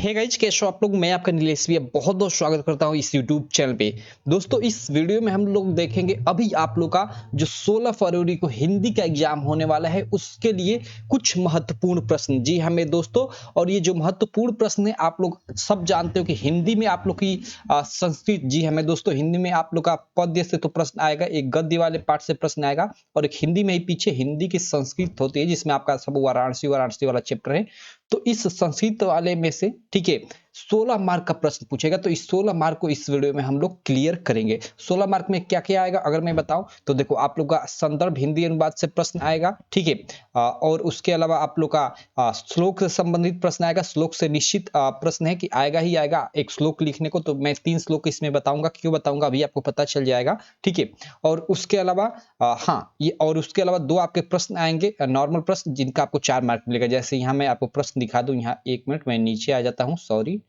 Hey guys, कैसे हो आप लोग। मैं आपका नीलेश भैया बहुत बहुत स्वागत करता हूं इस यूट्यूब चैनल पे। दोस्तों, इस वीडियो में हम लोग देखेंगे अभी आप लोग का जो 16 फरवरी को हिंदी का एग्जाम होने वाला है उसके लिए कुछ महत्वपूर्ण प्रश्न। जी हाँ मेरे दोस्तों, और ये जो महत्वपूर्ण प्रश्न है आप लोग सब जानते हो कि हिंदी में आप लोग की संस्कृत। जी हाँ मेरे दोस्तों, हिंदी में आप लोग का पद्य से तो प्रश्न आएगा, एक गद्य वाले पार्ट से प्रश्न आएगा और एक हिंदी में ही पीछे हिंदी की संस्कृत होती है जिसमें आपका सब वाराणसी वाराणसी वाला चैप्टर है। तो इस संस्कृत वाले में से ठीक है 16 मार्क का प्रश्न पूछेगा। तो इस 16 मार्क को इस वीडियो में हम लोग क्लियर करेंगे। 16 मार्क में क्या क्या आएगा अगर मैं बताऊं तो देखो, आप लोग का संदर्भ हिंदी अनुवाद से प्रश्न आएगा, ठीक है। और उसके अलावा आप लोग का श्लोक से संबंधित प्रश्न आएगा। श्लोक से निश्चित प्रश्न है कि आएगा ही आएगा एक श्लोक लिखने को। तो मैं 3 श्लोक इसमें बताऊंगा, क्यों बताऊंगा अभी आपको पता चल जाएगा, ठीक है। और उसके अलावा हाँ ये, और उसके अलावा 2 आपके प्रश्न आएंगे नॉर्मल प्रश्न जिनका आपको 4 मार्क मिलेगा। जैसे यहाँ मैं आपको प्रश्न दिखा दूं, यहाँ 1 मिनट मैं नीचे आ जाता हूँ, सॉरी।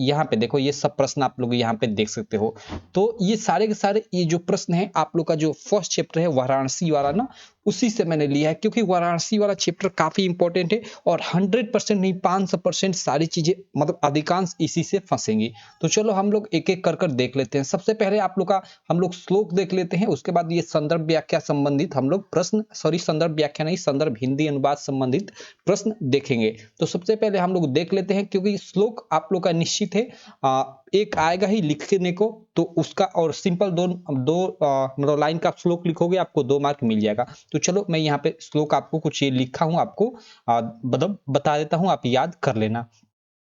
यहाँ पे देखो, ये सब प्रश्न आप लोग यहाँ पे देख सकते हो। तो ये सारे के सारे ये जो प्रश्न है आप लोग का जो फर्स्ट चैप्टर है वाराणसी वाला ना, उसी से मैंने लिया है, क्योंकि वाराणसी वाला चैप्टर काफी इंपॉर्टेंट है और 100% नहीं 500% सारी चीजें मतलब अधिकांश इसी से फंसेंगी। तो चलो हम लोग एक एक कर कर देख लेते हैं। सबसे पहले आप लोग का हम लोग श्लोक देख लेते हैं, उसके बाद ये संदर्भ व्याख्या संबंधित हम लोग प्रश्न, सॉरी संदर्भ व्याख्या नहीं, संदर्भ हिंदी अनुवाद संबंधित प्रश्न देखेंगे। तो सबसे पहले हम लोग देख लेते हैं, क्योंकि श्लोक आप लोग का निश्चित है एक आएगा ही लिखने को, तो उसका और सिंपल दो दो मतलब लाइन का श्लोक लिखोगे आपको 2 मार्क मिल जाएगा। तो चलो मैं यहाँ पे श्लोक आपको कुछ ये लिखा हूं, आपको मतलब बता देता हूं, आप याद कर लेना।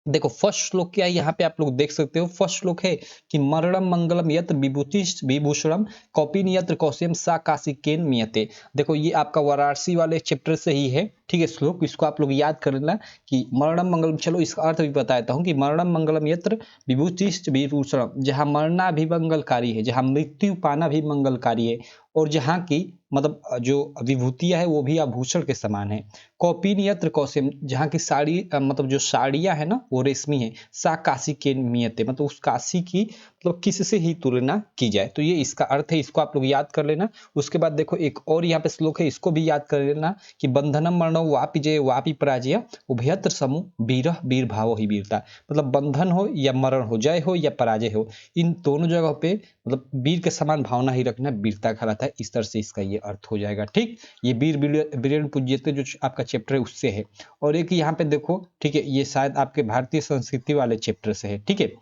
देखो फर्स्ट श्लोक क्या है, यहाँ पे आप लोग देख सकते हो। फर्स्ट श्लोक है कि मरणम मंगलम यत्र विभूतिश्च विभूषणम कौपिन यत्र कौशयम सा काशिकेन मियते। देखो ये आपका वाराणसी वाले चैप्टर से ही है, ठीक है। श्लोक इसको आप लोग याद कर लेना कि मरणम मंगलम। चलो इसका अर्थ भी बता देता हूँ कि मरणम मंगलम यत्र विभूतिश्च विभूषणम, जहाँ मरना भी मंगलकारी है, जहाँ मृत्यु पाना भी मंगलकारी है, और जहाँ की मतलब जो विभूतियां है वो भी आभूषण के समान है। कौपिन यत्र कौशम, जहाँ की साड़ी मतलब जो साड़ियां है ना वो रेशमी है। सा काशी के नियते, मतलब उस काशी की मतलब किससे ही तुलना की जाए। तो ये इसका अर्थ है, इसको आप लोग याद कर लेना। उसके बाद देखो एक और यहाँ पे श्लोक है, इसको भी याद कर लेना कि बंधनम मरणो वापि जय वापि पराजय उभयत्र समूह वीरः वीर भावो ही वीरता। मतलब बंधन हो या मरण हो, जय हो या पराजय हो, इन दोनों जगह पे मतलब वीर के समान भावना ही रखना वीरता कहलाता है। इस तरह से इसका ये अर्थ हो जाएगा, ठीक। ये वीर वीरेण पूज्यते जो आपका चैप्टर है उससे है। और एक यहाँ पे देखो, ठीक है, ये शायद आपके भारतीय संस्कृति वाले चैप्टर से है, ठीक है।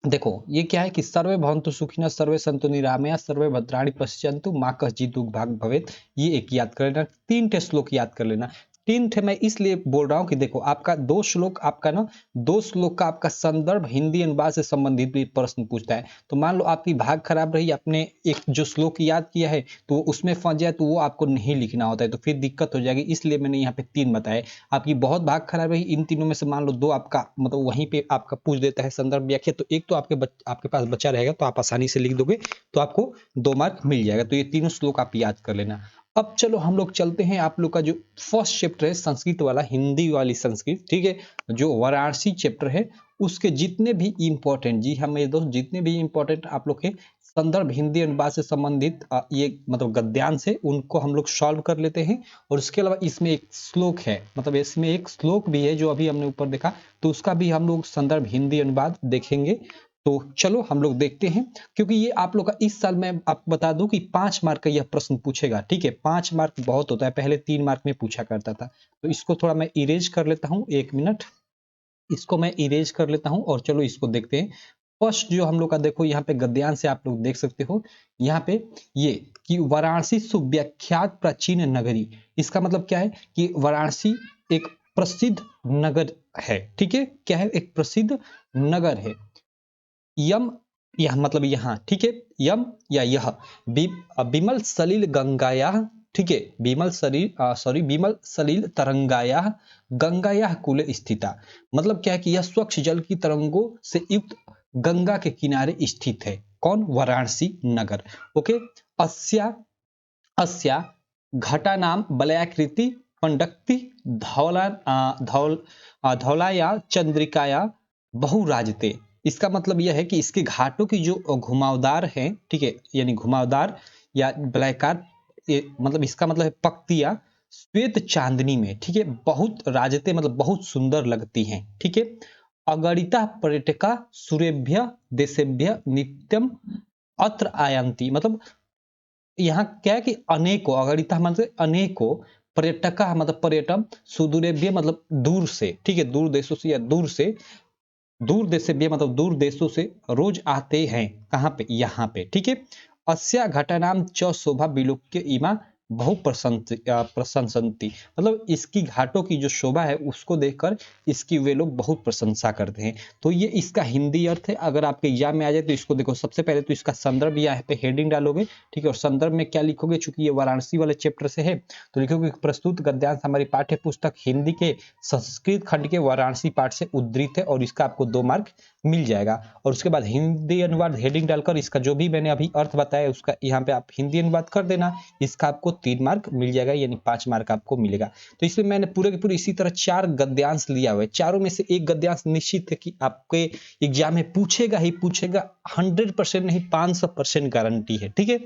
देखो ये क्या है कि सर्वे भवन्तु सुखिनः सर्वे सन्तु निरामया सर्वे भद्राणि पश्यन्तु माँ कश्चित् दुःख भाग् भवेत्। ये एक याद कर लेना। 3 ठे श्लोक याद कर लेना। 3 ठे मैं इसलिए बोल रहा हूँ कि देखो आपका 2 श्लोक आपका ना, 2 श्लोक का आपका संदर्भ हिंदी अनुवाद से संबंधित भी प्रश्न पूछता है। तो मान लो आपकी भाग खराब रही, आपने एक जो श्लोक याद किया है तो उसमें फंस जाए तो वो आपको नहीं लिखना होता है, तो फिर दिक्कत हो जाएगी। इसलिए मैंने यहाँ पे 3 बताए। आपकी बहुत भाग खराब रही, इन तीनों में से मान लो 2 आपका मतलब वहीं पे आपका पूछ देता है संदर्भ व्याख्या, तो एक तो आपके पास बचा रहेगा, तो आप आसानी से लिख दोगे, तो आपको 2 मार्क मिल जाएगा। तो ये तीनों श्लोक आप याद कर लेना। अब चलो हम लोग चलते हैं आप लोग का जो फर्स्ट चैप्टर है संस्कृत वाला, हिंदी वाली संस्कृत, ठीक है, जो वाराणसी चैप्टर है उसके जितने भी इंपॉर्टेंट, जी हाँ मेरे दोस्त, जितने भी इंपॉर्टेंट आप लोग के संदर्भ हिंदी अनुवाद से संबंधित ये मतलब गद्यांश है उनको हम लोग सॉल्व कर लेते हैं। और उसके अलावा इसमें एक श्लोक है, मतलब इसमें एक श्लोक भी है जो अभी हमने ऊपर देखा, तो उसका भी हम लोग संदर्भ हिंदी अनुवाद देखेंगे। तो चलो हम लोग देखते हैं, क्योंकि ये आप लोग का इस साल मैं आपको बता दूं कि 5 मार्क का यह प्रश्न पूछेगा, ठीक है। 5 मार्क बहुत होता है, पहले 3 मार्क में पूछा करता था। तो इसको थोड़ा मैं इरेज कर लेता हूँ, 1 मिनट, इसको मैं इरेज कर लेता हूँ और चलो इसको देखते हैं। फर्स्ट जो हम लोग का देखो यहाँ पे गद्यांश से आप लोग देख सकते हो, यहाँ पे ये कि वाराणसी सुव्याख्यात प्राचीन नगरी। इसका मतलब क्या है कि वाराणसी एक प्रसिद्ध नगर है, ठीक है। क्या है? एक प्रसिद्ध नगर है। यम, यह मतलब यहाँ, ठीक है, यम या यह विमल सलिल गंगाया, ठीक है, विमल सलिल सॉरी विमल सलिल तरंगाया गंगाया कुल स्थिता। मतलब क्या है कि यह स्वच्छ जल की तरंगों से युक्त गंगा के किनारे स्थित है। कौन? वाराणसी नगर। ओके। अस्या अस्या घटा नाम वलयाकृति पंडक्ति धौला धौल धौलाया चंद्रिकाया बहुराजते। इसका मतलब यह है कि इसके घाटों की जो घुमावदार है, ठीक है, यानी घुमावदार या वलयाकार, मतलब इसका मतलब है पक्तियां श्वेत चांदनी में, ठीक है, बहुत राजते मतलब बहुत सुंदर लगती हैं, ठीक है। अगणिता पर्यटका सूरेभ्य देशेभ्य नित्यम अत्र आयंती, मतलब यहाँ क्या है कि अनेकों, अगणिता मतलब अनेकों, पर्यटका मतलब पर्यटन, सुदूरेभ्य मतलब दूर से, ठीक है, दूर देशों से या दूर से, दूर देश से भी मतलब दूर देशों से रोज आते हैं, कहाँ पे, यहाँ पे, ठीक है। अस्या घटनाम च शोभा विलोक्य इमा बहु प्रशंसन्ति, मतलब इसकी घाटों की जो शोभा है उसको देखकर इसकी वे लोग बहुत प्रशंसा करते हैं। तो ये इसका हिंदी अर्थ है। अगर आपके एग्जाम में आ जाए तो इसको देखो, सबसे पहले तो इसका संदर्भ यहाँ पे हेडिंग डालोगे, ठीक है, और संदर्भ में क्या लिखोगे, चूंकि ये वाराणसी वाले चैप्टर से है तो लिखोगे प्रस्तुत गद्यांश हमारी पाठ्य पुस्तक हिंदी के संस्कृत खंड के वाराणसी पाठ से उद्धृत है, और इसका आपको 2 मार्क मिल जाएगा। और उसके बाद हिंदी अनुवाद हेडिंग डालकर इसका जो भी मैंने अभी अर्थ बताया उसका यहाँ पे आप हिंदी अनुवाद कर देना, इसका आपको 3 मार्क मिल जाएगा, यानी 5 मार्क आपको मिलेगा। तो इसमें मैंने पूरे के पूरे इसी तरह 4 गद्यांश लिया हुआ है, चारों में से एक गद्यांश निश्चित है कि आपके एग्जाम में पूछेगा ही पूछेगा, 100% नहीं 500% गारंटी है, ठीक है।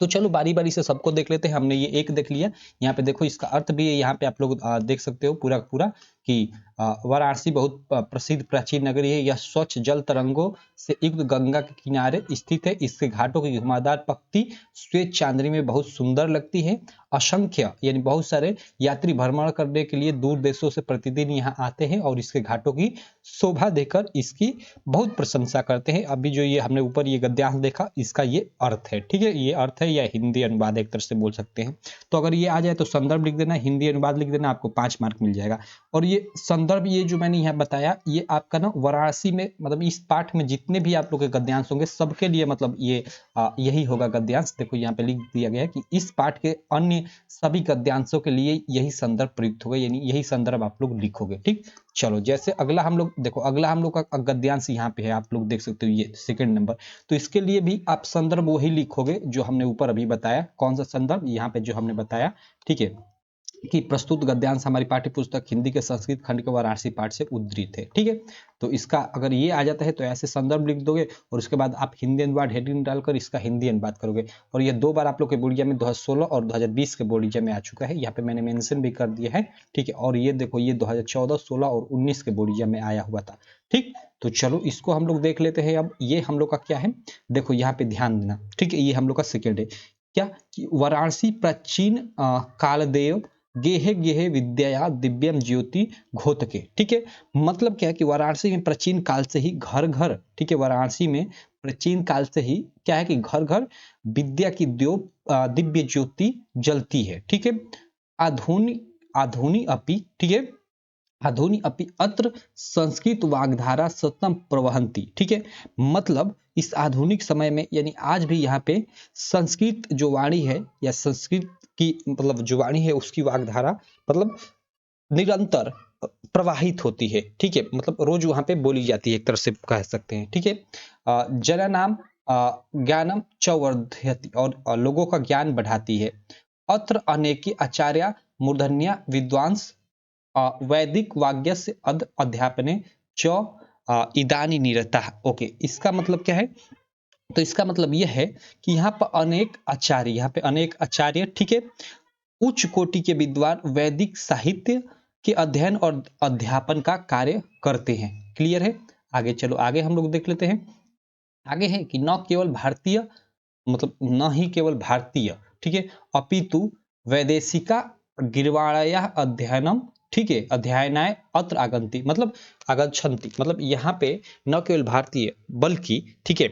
तो चलो बारी बारी से सबको देख लेते हैं। हमने ये एक देख लिया, यहाँ पे देखो इसका अर्थ भी है, यहाँ पे आप लोग देख सकते हो पूरा पूरा कि वाराणसी बहुत प्रसिद्ध प्राचीन नगरी है। यह स्वच्छ जल तरंगों से युक्त गंगा के किनारे स्थित है। इसके घाटों की घुमावदार पंक्ति श्वेत चांदनी में बहुत सुंदर लगती है। असंख्य यानी बहुत सारे यात्री भ्रमण करने के लिए दूर देशों से प्रतिदिन यहाँ आते हैं और इसके घाटों की शोभा देखकर इसकी बहुत प्रशंसा करते हैं। अभी जो ये हमने ऊपर ये गद्यांश देखा, इसका ये अर्थ है, ठीक है, ये अर्थ है या हिंदी अनुवाद एक तरह से बोल सकते हैं। तो अगर ये आ जाए तो संदर्भ लिख देना, हिंदी अनुवाद लिख देना, आपको 5 मार्क मिल जाएगा। और ये संदर्भ ये जो मैंने यहाँ बताया ये आपका ना वाराणसी में मतलब इस पाठ में जितने भी आप लोग के गद्यांश होंगे सबके लिए मतलब ये यही होगा गद्यांश। देखो यहाँ पे लिख दिया गया है कि इस पाठ के अन्य सभी गद्यांशों के लिए यही संदर्भ प्रयुक्त होगा, यानी यही संदर्भ आप लोग लिखोगे, ठीक। चलो जैसे अगला हम लोग देखो, अगला हम लोग का गद्यांश यहाँ पे है, आप लोग देख सकते हो ये सेकंड नंबर। तो इसके लिए भी आप संदर्भ वही लिखोगे जो हमने ऊपर अभी बताया। कौन सा संदर्भ, यहाँ पे जो हमने बताया, ठीक है, कि प्रस्तुत गद्यांश हमारी पाठ्य पुस्तक हिंदी के संस्कृत खंड के वाराणसी पाठ से उद्धृत है, ठीक है। तो इसका अगर ये आ जाता है तो ऐसे संदर्भ लिख दोगे और उसके बाद आप हिंदी अनुवाद हेडिंग डालकर इसका हिंदी अनुवाद करोगे। और ये 2 बार आप लोग के बोर्ड एग्जाम में 2016 और 2020 के बोर्ड एग्जाम में आ चुका है, यहाँ पे मैंने मेंशन भी कर दिया है, ठीक है। और ये देखो ये 2014, 16 और 19 के बोर्ड एग्जाम में आया हुआ था, ठीक। तो चलो इसको हम लोग देख लेते हैं। अब ये हम लोग का क्या है, देखो यहाँ पे ध्यान देना, ठीक है, ये हम लोग का सेकेंड है। क्या कि वाराणसी प्राचीन कालदेव गेहे गेहे विद्या दिव्यम ज्योति घोतके, ठीक है। मतलब क्या है कि वाराणसी में प्राचीन काल से ही घर घर, ठीक है, वाराणसी में प्राचीन काल से ही क्या है कि घर घर विद्या की दिव्य ज्योति जलती है, ठीक है। आधुनिक आधुनिक अपि, ठीक है, आधुनिक अपि अत्र संस्कृत वाग्धारा सततम प्रवहंती, ठीक है। मतलब इस आधुनिक समय में यानी आज भी यहाँ पे संस्कृत जो वाणी है या संस्कृत की मतलब जो वाणी है उसकी वाग्धारा मतलब निरंतर प्रवाहित होती है, ठीक है, मतलब रोज वहां पे बोली जाती है, एक तरह से कह सकते हैं, ठीक है। जन नाम ज्ञानम च वर्धयति, और लोगों का ज्ञान बढ़ाती है। अत्र अनेकी आचार्य मूर्धन्या विद्वांस वैदिक वाग्य से अध्यापने च इदानी निरता। ओके, इसका मतलब क्या है, तो इसका मतलब यह है कि यहाँ पर अनेक आचार्य, यहाँ पे अनेक आचार्य, ठीक है, उच्च कोटि के विद्वान वैदिक साहित्य के अध्ययन और अध्यापन का कार्य करते हैं। क्लियर है। आगे चलो, आगे हम लोग देख लेते हैं। आगे है कि न केवल भारतीय मतलब न ही केवल भारतीय, ठीक है, अपितु वैदेशिका गिरवाणया अध्ययनम, ठीक है, अध्ययनाय अत्र आगंती, मतलब आगच्छन्ति, मतलब यहाँ पे न केवल भारतीय बल्कि, ठीक है,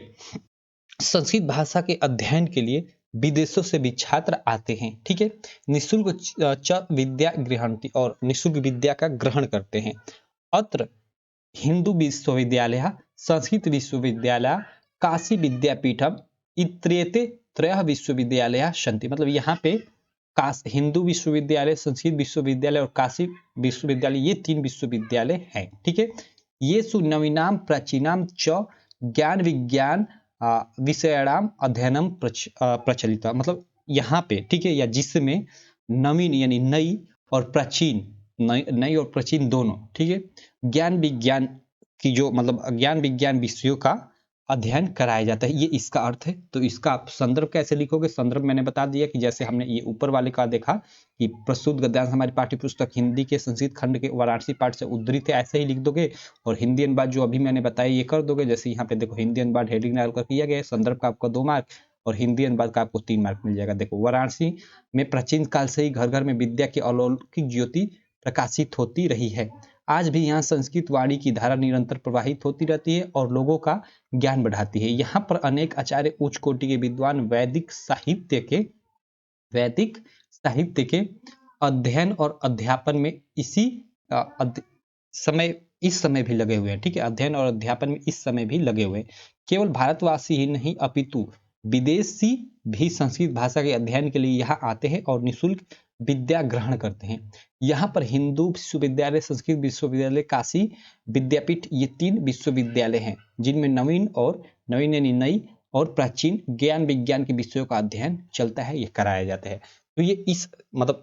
संस्कृत भाषा के अध्ययन के लिए विदेशों से भी छात्र आते हैं, ठीक है। निःशुल्क च विद्या गृहणति, और निःशुल्क विद्या का ग्रहण करते हैं। अत्र हिंदू विश्वविद्यालय, संस्कृत विश्वविद्यालय, काशी विद्यापीठम इत्रेते त्रयः विश्वविद्यालय सन्ति, मतलब यहाँ पे हिंदू विश्वविद्यालय, संस्कृत विश्वविद्यालय और काशी विश्वविद्यालय, ये 3 विश्वविद्यालय हैं, ठीक है। ये सुनवीनाम प्राचीनाम च ज्ञान विज्ञान विषयाणाम अध्ययनम प्रचलित, मतलब यहाँ पे, ठीक है, या जिसमें नवीन यानी नई और प्राचीन, नई और प्राचीन दोनों, ठीक है, ज्ञान विज्ञान की जो मतलब ज्ञान विज्ञान विषयों का अध्ययन कराया जाता है, ये इसका अर्थ है। तो इसका आप संदर्भ कैसे लिखोगे? संदर्भ मैंने बता दिया कि जैसे हमने ये ऊपर वाले का देखा कि प्रस्तुत गद्यांश हमारी पाठ्य पुस्तक हिंदी के संस्कृत खंड के वाराणसी पाठ से उद्धृत है, ऐसे ही लिख दोगे। और हिंदी अनुवाद जो अभी मैंने बताया ये कर दोगे। जैसे यहाँ पे देखो हिंदी अनुवाद हेडिंग डालकर किया गया है, संदर्भ का आपका 2 मार्क और हिंदी अनुवाद का आपको 3 मार्क मिल जाएगा। देखो वाराणसी में प्राचीन काल से ही घर घर में विद्या की अलौकिक ज्योति प्रकाशित होती रही है। आज भी यहाँ संस्कृत वाणी की धारा निरंतर प्रवाहित होती रहती है और लोगों का ज्ञान बढ़ाती है। यहाँ पर अनेक आचार्य उच्च कोटि के विद्वान वैदिक साहित्य के अध्ययन और अध्यापन में इस समय भी लगे हुए हैं। ठीक है, अध्ययन और अध्यापन में इस समय भी लगे हुए हैं। केवल भारतवासी ही नहीं अपितु विदेशी भी संस्कृत भाषा के अध्ययन के लिए यहाँ आते हैं और निःशुल्क विद्या ग्रहण करते हैं। यहाँ पर हिंदू विश्वविद्यालय, संस्कृत विश्वविद्यालय, काशी विद्यापीठ, ये 3 विश्वविद्यालय हैं जिनमें नवीन यानी नई और प्राचीन ज्ञान विज्ञान के विषयों का अध्ययन चलता है, ये कराया जाता है। तो ये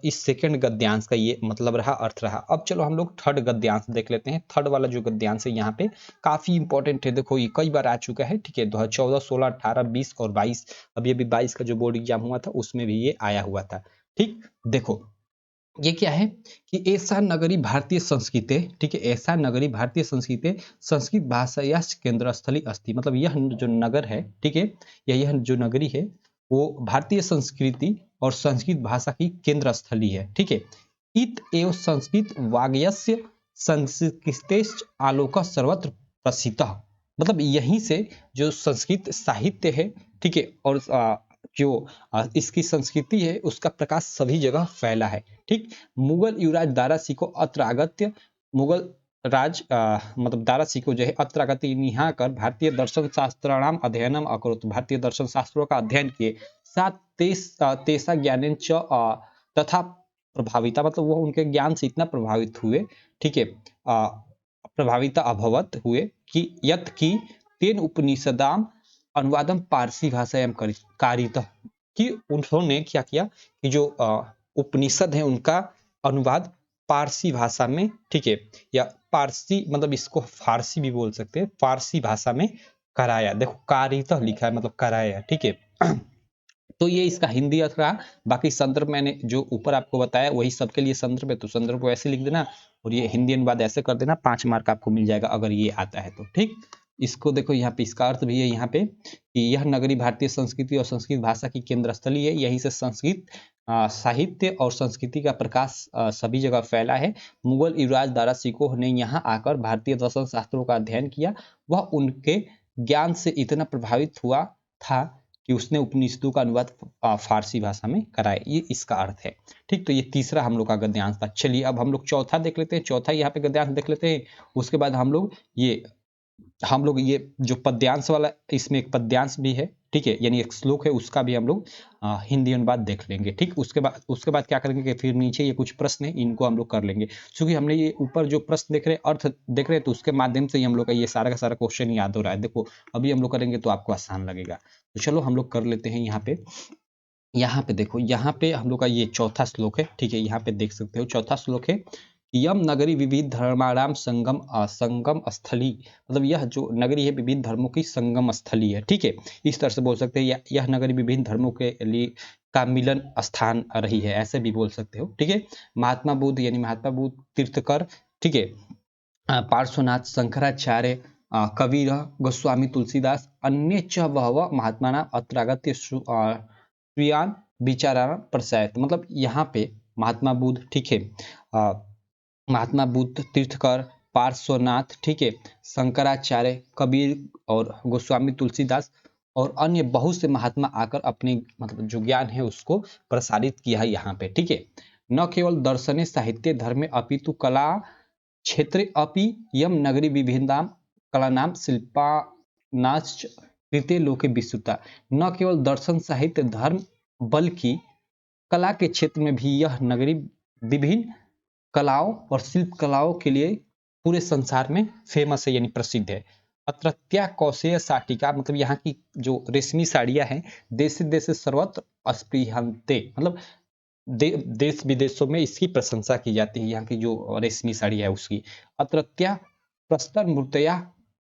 इस सेकंड गद्यांश का ये मतलब रहा, अर्थ रहा। अब चलो हम लोग थर्ड गद्यांश देख लेते हैं। थर्ड वाला जो गद्यांश है यहाँ पे काफी इंपॉर्टेंट है। देखो ये कई बार आ चुका है। ठीक है, 2014, 16, 18, 20 और 22, अभी 22 का जो बोर्ड एग्जाम हुआ था उसमें भी ये आया हुआ था। ठीक, देखो ये क्या है कि ऐसा नगरी भारतीय संस्कृति, ठीक है, ऐसा नगरी भारतीय संस्कृति संस्कृत भाषा या केंद्र स्थली अस्ति, मतलब यह जो नगर है, ठीक है, या यह जो नगरी है वो भारतीय संस्कृति और संस्कृत भाषा की केंद्र स्थली है। ठीक है, इत एवं संस्कृत वाग्यस्य संस्कृतेश्च आलोक सर्वत्र प्रसिद्ध, मतलब यहीं से जो संस्कृत साहित्य है, ठीक है, और जो इसकी संस्कृति है उसका प्रकाश सभी जगह फैला है। ठीक, मुगल युवराज दारा सिको अत्र आगत्य, मुगल राज मतलब दारा सिको जो है अत्र आगत्य यहाँ कर भारतीय दर्शन शास्त्राणाम अध्ययनम अकरोत्, भारतीय दर्शन शास्त्रों का अध्ययन किए। साथ तेसा ज्ञानेन च तथा प्रभाविता, मतलब वो उनके ज्ञान से इतना प्रभावित हुए, ठीक है, प्रभाविता अभवत हुए कि यत की तेन उपनिषदाम अनुवादम पारसी भाषायां कारित, कि उन्होंने क्या किया कि जो उपनिषद है उनका अनुवाद पारसी भाषा में, ठीक है, या पारसी मतलब इसको फारसी भी बोल सकते हैं, फारसी भाषा में कराया। देखो कारित लिखा है मतलब कराया। ठीक है, तो ये इसका हिंदी अर्थ रहा। बाकी संदर्भ मैंने जो ऊपर आपको बताया वही सबके लिए संदर्भ है, तो संदर्भ को ऐसे लिख देना और ये हिंदी अनुवाद ऐसे कर देना, 5 मार्क आपको मिल जाएगा अगर ये आता है तो। ठीक, इसको देखो यहाँ पे इसका अर्थ भी है यहाँ पे कि यह नगरी भारतीय संस्कृति और संस्कृत भाषा की केंद्र स्थली है, यहीं से संस्कृत साहित्य और संस्कृति का प्रकाश सभी जगह फैला है। मुगल युवराज दारा सिकोह ने यहाँ आकर भारतीय दर्शन शास्त्रों का अध्ययन किया, वह उनके ज्ञान से इतना प्रभावित हुआ था कि उसने उपनिषदों का अनुवाद फारसी भाषा में कराया, ये इसका अर्थ है। ठीक, तो ये तीसरा हम लोग का गद्यांश था। चलिए अब हम लोग चौथा देख लेते हैं, चौथा यहाँ पे गद्यांश देख लेते हैं। उसके बाद हम लोग ये जो पद्यांश वाला, इसमें एक पद्यांश भी है, ठीक है, यानी एक श्लोक है, उसका भी हम लोग हिंदी अनुवाद देख लेंगे। ठीक, उसके बाद क्या करेंगे कि फिर नीचे ये कुछ प्रश्न है, इनको हम लोग कर लेंगे। क्योंकि हमने ये ऊपर जो प्रश्न देख रहे हैं, अर्थ देख रहे हैं, तो उसके माध्यम से ही हम लोग का ये सारा का सारा क्वेश्चन याद हो रहा है। देखो अभी हम लोग करेंगे तो आपको आसान लगेगा। तो चलो हम लोग कर लेते हैं। यहाँ पे देखो, यहाँ पे हम लोग का ये चौथा श्लोक है। ठीक है, यहाँ पे देख सकते हो चौथा श्लोक है, यम नगरी विविध धर्माणाम संगम स्थली, मतलब यह जो नगरी है विभिन्न धर्मों की संगम स्थली है। ठीक है, इस तरह से बोल सकते हैं, यह नगरी विभिन्न धर्मों के लिए का मिलन स्थान रही है, ऐसे भी बोल सकते हो। ठीक है, महात्मा बुद्ध यानी महात्मा बुद्ध, तीर्थकर, ठीक है, पार्श्वनाथ, शंकराचार्य, कबीर, गोस्वामी तुलसीदास, अन्य च बहवः महात्माना अत्रागत्य श्रियान विचारान प्रसायत, मतलब यहाँ पे महात्मा बुद्ध, ठीक है, महात्मा बुद्ध, तीर्थकर, पार्श्वनाथ, ठीक है, शंकराचार्य, कबीर और गोस्वामी तुलसीदास और अन्य बहुत से महात्मा आकर अपने मतलब जो ज्ञान है उसको प्रसारित किया है यहाँ पे। ठीक है, न केवल दर्शने साहित्य धर्मे अपितु कला क्षेत्रे अपि यम नगरी विभिन्नाम कलानाम शिल्पानाश्च कृते लोके विस्तृता, न केवल दर्शन साहित्य धर्म बल्कि कला के क्षेत्र में भी यह नगरी विभिन्न कलाओं और शिल्प कलाओं के लिए पूरे संसार में फेमस है, यानी प्रसिद्ध है। अत्रत्या कौशेय साटिका, मतलब यहाँ की जो रेशमी साड़ियाँ हैं देश देश सर्वत्र अस्पृहन्ते, मतलब देश विदेशों में इसकी प्रशंसा की जाती है, यहाँ की जो रेशमी साड़ी है उसकी। अत्रत्या प्रस्तर मूर्तया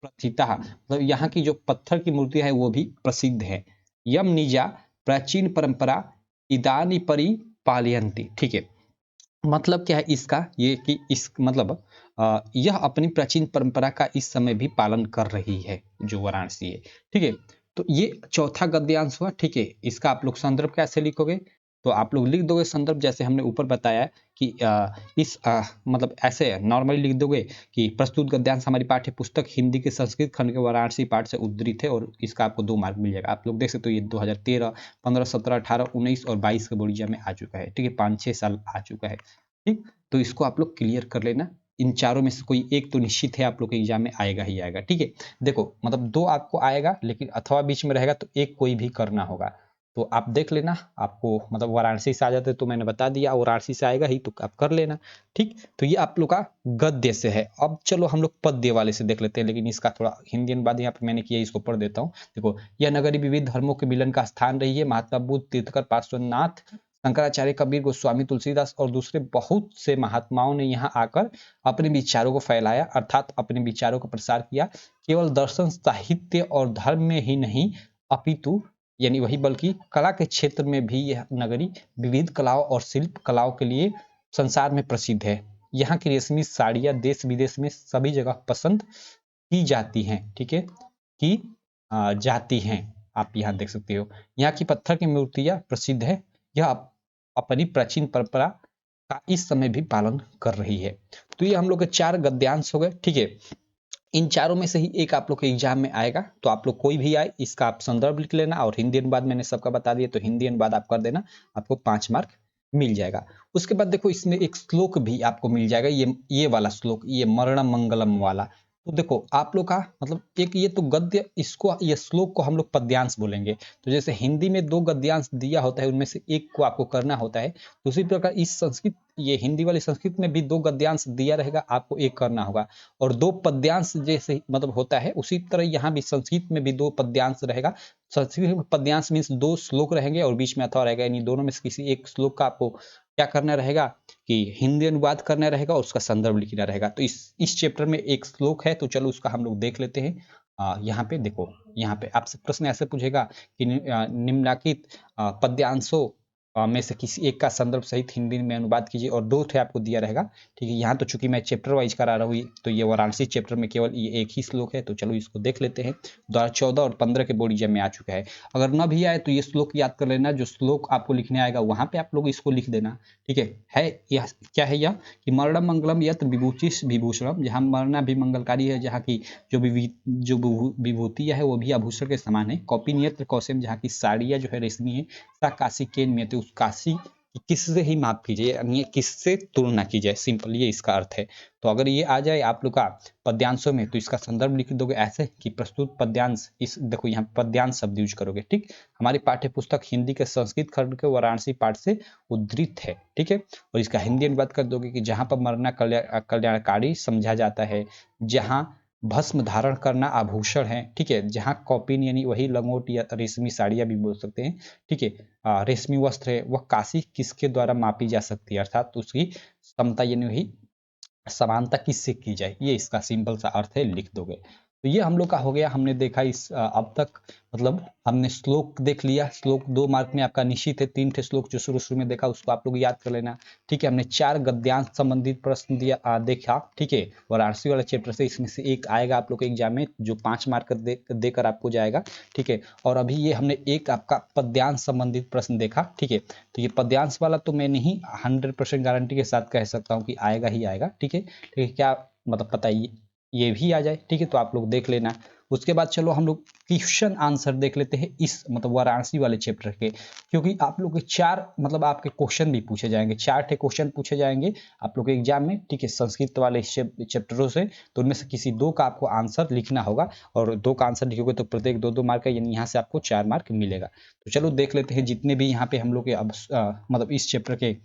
प्रथिता, मतलब यहाँ की जो पत्थर की मूर्तियां हैं वो भी प्रसिद्ध है। यम निजा प्राचीन परंपरा इदानी परी पालयंती, ठीक है। मतलब क्या है इसका, ये कि इस मतलब यह अपनी प्राचीन परंपरा का इस समय भी पालन कर रही है जो वाराणसी है, ठीक है। तो ये चौथा गद्यांश हुआ, ठीक है। इसका आप लोग संदर्भ कैसे लिखोगे, तो आप लोग लिख दोगे संदर्भ जैसे हमने ऊपर बताया कि मतलब ऐसे नॉर्मली लिख दोगे कि प्रस्तुत गद्यांश हमारी पाठ्य पुस्तक हिंदी के संस्कृत खंड के वाराणसी पाठ से उद्धृत है और इसका आपको 2 मार्क मिल जाएगा। आप लोग देख सकते हो ये 2013, 15, 17, 18, 19 और 22 के बोर्ड एग्जाम में आ चुका है, ठीक है। 5-6 साल आ चुका है, ठीक। तो इसको आप लोग क्लियर कर लेना। इन चारों में से कोई एक तो निश्चित है आप लोग के एग्जाम में आएगा ही आएगा, ठीक है। देखो मतलब 2 आपको आएगा, लेकिन अथवा बीच में रहेगा तो एक कोई भी करना होगा। तो आप देख लेना, आपको मतलब वाराणसी से आ जाते तो मैंने बता दिया, वाराणसी से आएगा ही तो आप कर लेना, ठीक। तो ये आप लोग का गद्य से है। अब चलो हम लोग पद्य वाले से देख लेते हैं, लेकिन इसका थोड़ा हिंदी अनुवाद यहाँ पे मैंने किया, इसको पढ़ देता हूँ। देखो, यह नगरी विविध धर्मों के मिलन का स्थान रही है। महात्मा बुद्ध, तीर्थकर, पार्श्वनाथ, शंकराचार्य, कबीर, गोस्वामी तुलसीदास और दूसरे बहुत से महात्माओं ने यहाँ आकर अपने विचारों को फैलाया, अर्थात अपने विचारों का प्रसार किया। केवल दर्शन, साहित्य और धर्म में ही नहीं अपितु यानी वही बल्कि कला के क्षेत्र में भी यह नगरी विविध कलाओं और शिल्प कलाओं के लिए संसार में प्रसिद्ध है। यहाँ की रेशमी साड़ियाँ देश विदेश में सभी जगह पसंद की जाती हैं, ठीक है, की जाती हैं। आप यहाँ देख सकते हो, यहाँ की पत्थर की मूर्तियाँ प्रसिद्ध है। यह अपनी प्राचीन परंपरा का इस समय भी पालन कर रही है। तो ये हम लोग के 4 गद्यांश हो गए, ठीक है। इन चारों में से ही एक आप लोग के एग्जाम में आएगा, तो आप लोग कोई भी आए इसका आप संदर्भ लिख लेना, और हिंदी अनुवाद मैंने सबका बता दिया तो हिंदी अनुवाद आप कर देना, आपको 5 मार्क मिल जाएगा। उसके बाद देखो इसमें एक श्लोक भी आपको मिल जाएगा, ये वाला श्लोक, ये मरण मंगलम वाला। तो देखो आप लोग का मतलब एक ये तो गद्य, इसको ये श्लोक को हम लोग पद्यांश बोलेंगे। तो जैसे हिंदी में 2 गद्यांश दिया होता है, उनमें से एक को आपको करना होता है, तो उसी प्रकार इस संस्कृत, ये हिंदी वाली संस्कृत में भी 2 गद्यांश दिया रहेगा, आपको एक करना होगा। और 2 पद्यांश जैसे मतलब होता है, उसी तरह यहाँ भी संस्कृत में भी 2 पद्यांश रहेगा। संस्कृत में पद्यांश मीन्स 2 श्लोक रहेंगे और बीच में अथवा रहेगा, यानी दोनों में से किसी एक श्लोक का आपको क्या करना रहेगा कि हिंदी अनुवाद करना रहेगा और उसका संदर्भ लिखना रहेगा। तो इस चैप्टर में एक श्लोक है, तो चलो उसका हम लोग देख लेते हैं। यहाँ पे देखो, यहाँ पे आपसे प्रश्न ऐसे पूछेगा कि निम्नलिखित पद्यांशों में से किसी एक का संदर्भ सहित हिंदी में अनुवाद कीजिए, और 2 थे आपको दिया रहेगा, ठीक है। यहाँ तो चूंकि मैं चैप्टर वाइज करा रहा हूँ, तो ये वाराणसी चैप्टर में केवल ये एक ही श्लोक है, तो चलो इसको देख लेते हैं। 2014 और 15 के बोर्ड एग्जाम में आ चुका है। अगर न भी आए तो ये श्लोक याद कर लेना, जो श्लोक आपको लिखने आएगा वहां पे आप लोग इसको लिख देना, ठीक है। यह क्या है, यह कि मरणम मंगलम यत विभूतिश विभूषणम, जहाँ मरना भी मंगलकारी है, जहाँ की जो विभूतियाँ है वो भी आभूषण के समान है। कॉपी नियत्र कौशम, जहाँ की साड़ियाँ जो है रेशमी है। सा काशी केन में, तो उस काशी की किससे ही माप कीजिए, यानी किससे तुलना की जाए, सिंपल ये इसका अर्थ है। तो अगर ये आ जाए आप लोग का पद्यांशों में, तो इसका संदर्भ लिख दोगे ऐसे कि प्रस्तुत पद्यांश, इस देखो यहाँ पद्यांश शब्द यूज करोगे, ठीक। हमारी पाठ्य पुस्तक हिंदी के संस्कृत खंड के वाराणसी पाठ से उद्धृत है, ठीक है। और इसका हिंदी अनुवाद कर दोगे कि जहाँ पर मरना कल्याणकारी समझा जाता है, जहाँ भस्म धारण करना आभूषण है, ठीक है। जहाँ कौपीन यानी वही लंगोट या रेशमी साड़ियाँ भी बोल सकते हैं, ठीक है, रेशमी वस्त्र है, वह काशी किसके द्वारा मापी जा सकती है, अर्थात उसकी समता यानी वही समानता किससे की जाए, ये इसका सिंपल सा अर्थ है, लिख दोगे। तो ये हम लोग का हो गया, हमने देखा इस अब तक मतलब हमने श्लोक देख लिया। श्लोक 2 मार्क में आपका निश्चित है। 3 थे श्लोक जो शुरू में देखा उसको आप लोग याद कर लेना, ठीक है। हमने 4 गद्यांश संबंधित प्रश्न दिया देखा, ठीक है, वाराणसी वाला चैप्टर से। इसमें से एक आएगा आप लोग के एग्जाम में जो 5 मार्क देकर आपको जाएगा, ठीक है। और अभी ये हमने एक आपका पद्यांश संबंधित प्रश्न देखा, ठीक है। तो ये पद्यांश वाला तो मैं नहीं 100% गारंटी के साथ कह सकता हूँ कि आएगा ही आएगा, ठीक है। क्या मतलब पता है ये भी आ जाए, ठीक है। तो आप लोग देख लेना। उसके बाद चलो हम लोग क्वेश्चन आंसर देख लेते हैं इस मतलब वाराणसी वाले चैप्टर के, क्योंकि आप लोग के 4 मतलब आपके क्वेश्चन भी पूछे जाएंगे, 4 थे क्वेश्चन पूछे जाएंगे आप लोग के एग्जाम में, ठीक है, संस्कृत वाले चैप्टरों से। तो उनमें से किसी 2 का आपको आंसर लिखना होगा, और 2 का आंसर लिखोगे तो प्रत्येक 2-2 मार्क का, यानी यहाँ से आपको 4 मार्क मिलेगा। तो चलो देख लेते हैं जितने भी यहाँ पे हम लोग के अब मतलब इस चैप्टर के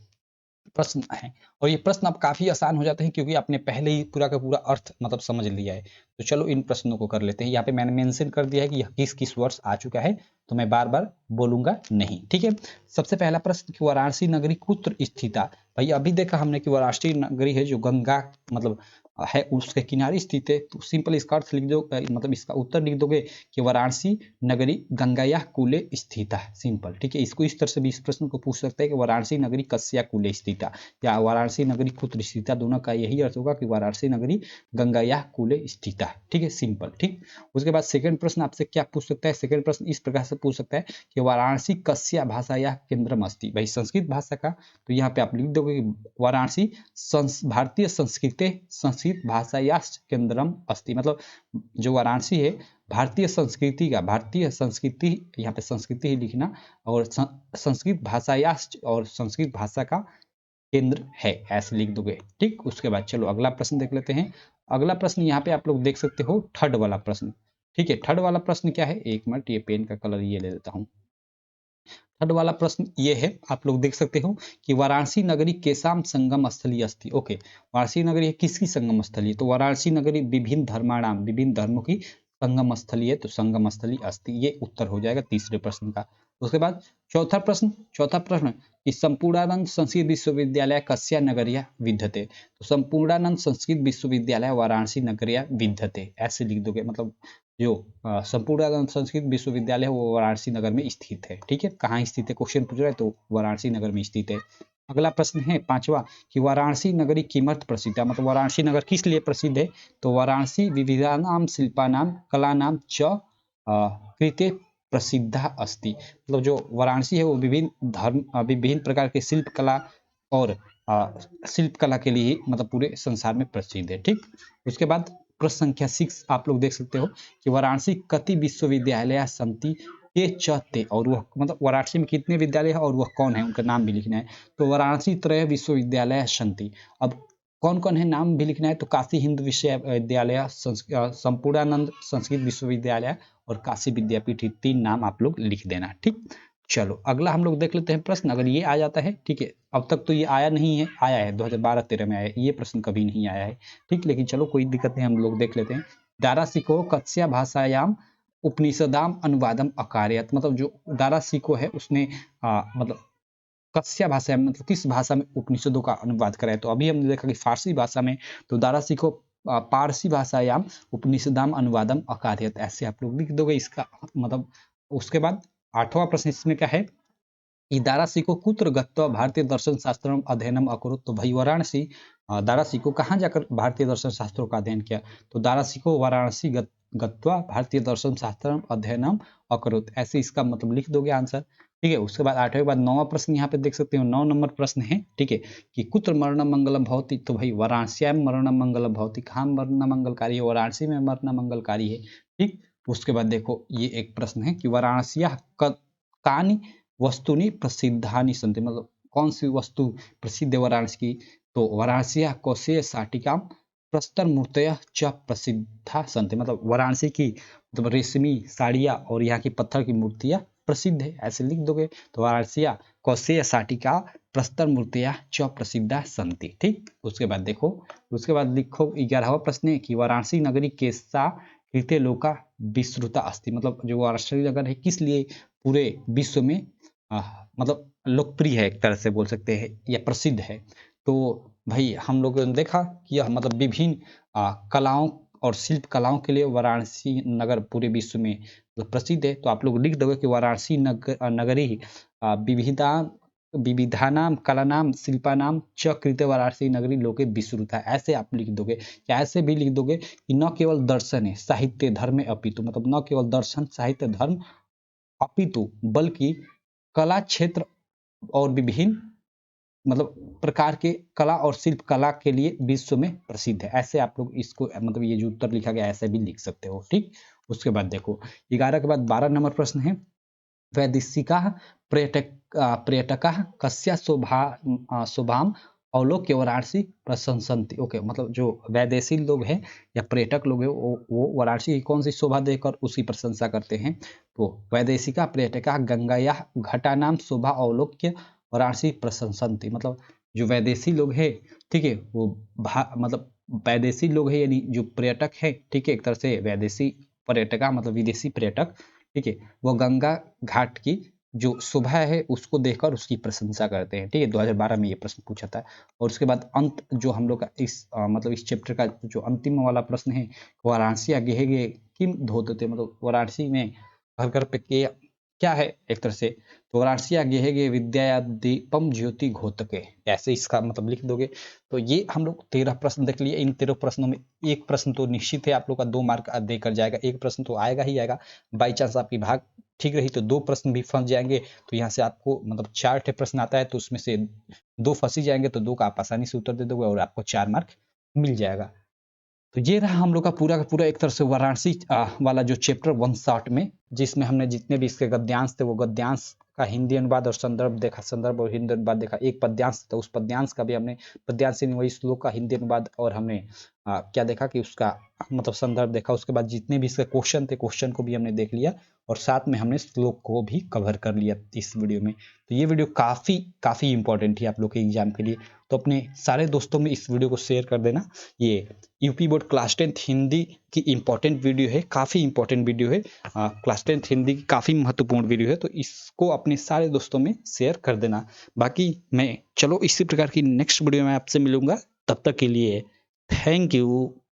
प्रश्न हैं। और ये प्रश्न अब काफी आसान हो जाते हैं, क्योंकि आपने पहले ही पूरा का पूरा अर्थ मतलब समझ लिया है। तो चलो इन प्रश्नों को कर लेते हैं। यहाँ पे मैंने मेंशन कर दिया है कि यह किस किस वर्ष आ चुका है, तो मैं बार बार बोलूंगा नहीं, ठीक है। सबसे पहला प्रश्न कि वाराणसी नगरी कुत्र स्थिता। भाई अभी देखा हमने कि वाराणसी नगरी है जो गंगा मतलब है उसके किनारे स्थित है, तो सिंपल इसका अर्थ लिख दो, मतलब इसका उत्तर लिख दोगे कि वाराणसी नगरी गंगाया कूले स्थिता। सिंपल, ठीक है। इसको इस तरह से भी इस प्रश्न को पूछ सकता है कि वाराणसी नगरी कस्या कूले स्थिता या वाराणसी नगरी कुत्र स्थिता, दोनों का यही अर्थ होगा कि वाराणसी नगरी गंगाया कूले स्थिता, ठीक है। सिंपल, ठीक। उसके बाद सेकंड प्रश्न आपसे क्या पूछ सकता है, सेकंड प्रश्न इस प्रकार से पूछ सकता है कि वाराणसी कस्या भाषाया केंद्रम अस्ति। भाई संस्कृत भाषा का, तो यहाँ पे आप लिख दोगे वाराणसी भारतीय संस्कृत भाषाया केंद्रम अस्ति, मतलब जो वाराणसी है भारतीय संस्कृति का, भारतीय संस्कृति, यहाँ पे संस्कृति ही लिखना, और संस्कृत भाषाया और संस्कृत भाषा का केंद्र है, ऐसे लिख दोगे, ठीक। उसके बाद चलो अगला प्रश्न देख लेते हैं। अगला प्रश्न यहाँ पे आप लोग देख सकते हो थर्ड वाला प्रश्न, ठीक है। थर्ड वाला प्रश्न क्या है, एक मिनट, ये पेन का कलर ये ले लेता हूँ। थर्ड वाला प्रश्न ये है, आप लोग देख सकते हो कि वाराणसी नगरी केसाम संगम स्थली अस्ति। ओके, वाराणसी नगरी किसकी संगम स्थली है, तो वाराणसी नगरी विभिन्न धर्माणाम, विभिन्न धर्मों की संगम स्थली है, तो संगम स्थली अस्ति, ये उत्तर हो जाएगा तीसरे प्रश्न का। उसके बाद चौथा प्रश्न कि संपूर्णानंद संस्कृत विश्वविद्यालय कस्या नगरिया विद्यते, तो संपूर्णानंद संस्कृत विश्वविद्यालय वाराणसी नगरिया विद्यते, ऐसे लिख दोगे, मतलब जो संपूर्णानंद संस्कृत विश्वविद्यालय है वो वाराणसी नगर में स्थित है, ठीक है। कहाँ स्थित है क्वेश्चन पूछ रहा है, तो वाराणसी नगर में स्थित है। अगला प्रश्न है पांचवा कि वाराणसी नगरी किमर्थ प्रसिद्ध है, मतलब वाराणसी नगर किस लिए प्रसिद्ध है, तो वाराणसी विविधानाम शिल्पानाम कलानाम च कृते प्रसिद्धा अस्ति, मतलब जो वाराणसी है वो विभिन्न प्रकार के शिल्प कला और शिल्प कला के लिए मतलब पूरे संसार में प्रसिद्ध है, ठीक। उसके बाद प्रश्न संख्या 6 आप लोग देख सकते हो कि वाराणसी कति विश्वविद्यालय संति के चते, और वह मतलब वाराणसी में कितने विद्यालय है और वह कौन है, उनका नाम भी लिखना है। तो वाराणसी त्रय विश्वविद्यालय संति, अब कौन कौन है नाम भी लिखना है, तो काशी हिंदू विश्वविद्यालय, संपूर्णानंद संस्कृत विश्वविद्यालय और काशी विद्यापीठ, 3 नाम आप लोग लिख देना, ठीक। चलो अगला हम लोग देख लेते हैं प्रश्न, अगर ये आ जाता है, ठीक है। अब तक तो ये आया नहीं है, आया है 2012-13 में आया है, ये प्रश्न कभी नहीं आया है, ठीक। लेकिन चलो कोई दिक्कत नहीं, हम लोग देख लेते हैं। दारासिको कस्या भाषायाम उपनिषदाम अनुवादम अकार्यत, मतलब जो दारासिको है उसने मतलब कस्या भाषा में, मतलब किस भाषा में उपनिषदों का अनुवाद करा है, तो अभी हमने देखा कि फारसी भाषा में, तो दारासिको पारसी भाषायाम उपनिषदाम अनुवादम अकार्यत, ऐसे आप लोग लिख दोगे इसका मतलब। उसके बाद 8वां प्रश्न इसमें क्या है, दारासिको कुत्र गत्वा भारतीय दर्शन शास्त्र अध्ययनम अकुरुत, तो भाई वाराणसी दारासिको कहाँ जाकर भारतीय दर्शन शास्त्रों का अध्ययन किया, तो दारासिको वाराणसी गत्वा भारतीय दर्शन शास्त्र अध्ययनम अकुरुत, ऐसे इसका मतलब लिख दोगे आंसर, ठीक है। उसके बाद 8वें के बाद 9वां प्रश्न यहाँ पे देख सकते हो, 9 नंबर प्रश्न है, ठीक है, कि कुत्र मरणम मंगलम भवति, तो भाई वाराणसी में मरणम मंगलम भवति, कहाँ मरना मंगलकारी है, वाराणसी में मरना मंगलकारी है, ठीक। उसके बाद देखो ये एक प्रश्न है कि वाराणसी कानी वस्तुनि प्रसिद्धानि सन्ति, मतलब कौन सी वस्तु प्रसिद्ध है वाराणसी की, तो वाराणसी कौशेय शाटिका प्रस्तर मूर्तय च प्रसिद्धा सन्ति, मतलब वाराणसी की मतलब रेशमी साड़ियाँ और यहाँ की पत्थर की मूर्तियाँ प्रसिद्ध है, ऐसे लिख दोगे। तो वाराणसी कौशेय शाटिका प्रस्तर मूर्तियाँ च प्रसिद्धा सन्ति, ठीक। उसके बाद देखो, उसके बाद लिखो 11वां प्रश्न है कि वाराणसी नगरी केसा कृते लोका विश्रुता अस्ति, मतलब जो वाराणसी नगर है किस लिए पूरे विश्व में मतलब लोकप्रिय है, एक तरह से बोल सकते हैं, या प्रसिद्ध है। तो भाई हम लोगों ने देखा कि यह मतलब विभिन्न कलाओं और शिल्प कलाओं के लिए वाराणसी नगर पूरे विश्व में प्रसिद्ध है। तो आप लोग लिख दोगे कि वाराणसी नगरी विविधानाम कलानाम शिल्पानाम च कृते वाराणसी नगरी लोके विश्रुता, ऐसे आप लिख दोगे। या ऐसे भी लिख दोगे कि न केवल दर्शन है साहित्य धर्म अपितु, मतलब न केवल दर्शन साहित्य धर्म अपितु बल्कि कला क्षेत्र और विभिन्न मतलब प्रकार के कला और शिल्प कला के लिए विश्व में प्रसिद्ध है, ऐसे आप लोग इसको मतलब ये जो उत्तर लिखा गया ऐसे भी लिख सकते हो, ठीक। उसके बाद देखो 11 के बाद 12 नंबर प्रश्न है, वैदेशिका पर्यटका कस्या शोभाम अवलोक्य वाराणसी प्रशंसन्ति, ओके, मतलब जो वैदेशी लोग हैं या पर्यटक लोग हैं वो वाराणसी की कौन सी शोभा देखकर उसकी प्रशंसा करते हैं, तो वैदेशिका पर्यटका गंगाया घटानाम शोभा अवलोक्य वाराणसी प्रशंसन्ति, मतलब जो वैदेशी लोग हैं, ठीक है, वो मतलब वैदेशी लोग हैं यानी जो पर्यटक है, ठीक है, एक तरह से वैदेशी पर्यटका मतलब विदेशी पर्यटक, ठीक है, वो गंगा घाट की जो सुबह है उसको देखकर उसकी प्रशंसा करते हैं। ठीक है, 2012 में ये प्रश्न पूछा था। और उसके बाद अंत जो हम लोग का मतलब इस चैप्टर का जो अंतिम वाला प्रश्न है, वाराणसी गेहे किम धोते, मतलब वाराणसी में घर घर पे क्या है एक तरह से, तो वाराणसी गेहे विद्या दीपम ज्योति घोतके, ऐसे इसका मतलब लिख दोगे। तो ये हम लोग 13 प्रश्न देख लिए। इन 13 प्रश्नों में एक प्रश्न तो निश्चित है आप लोग का 2 मार्क देकर जाएगा, एक प्रश्न तो आएगा ही आएगा। बाई चांस आपकी भाग ठीक रही तो 2 प्रश्न भी फंस जाएंगे, तो यहाँ से आपको मतलब 4 ठे प्रश्न आता है तो उसमें से 2 फंस ही जाएंगे, तो 2 का आप आसानी से उत्तर दे दोगे और आपको 4 मार्क मिल जाएगा। तो ये रहा हम लोग का पूरा एक तरह से वाराणसी वाला जो चैप्टर 1 शॉट में, जिसमें हमने जितने भी इसके गद्यांश थे वो गद्यांश का हिंदी अनुवाद और संदर्भ देखा, संदर्भ और हिंदी अनुवाद देखा। एक पद्यांश था, उस पद्यांश का भी हमने, पद्यांश नहीं वही श्लोक का हिंदी अनुवाद, और हमने क्या देखा कि उसका मतलब संदर्भ देखा। उसके बाद जितने भी इसके क्वेश्चन थे, क्वेश्चन को भी हमने देख लिया और साथ में हमने श्लोक को भी कवर कर लिया इस वीडियो में। तो ये वीडियो काफ़ी इंपॉर्टेंट है आप लोग के एग्जाम के लिए। तो अपने सारे दोस्तों में इस वीडियो को शेयर कर देना। ये UP board class 10th Hindi की इंपॉर्टेंट वीडियो है, काफ़ी इंपॉर्टेंट वीडियो है। क्लास 10th हिंदी की काफ़ी महत्वपूर्ण वीडियो है, तो इसको अपने सारे दोस्तों में शेयर कर देना। बाकी मैं चलो इसी प्रकार की नेक्स्ट वीडियो में आपसे मिलूंगा, तब तक के लिए थैंक यू।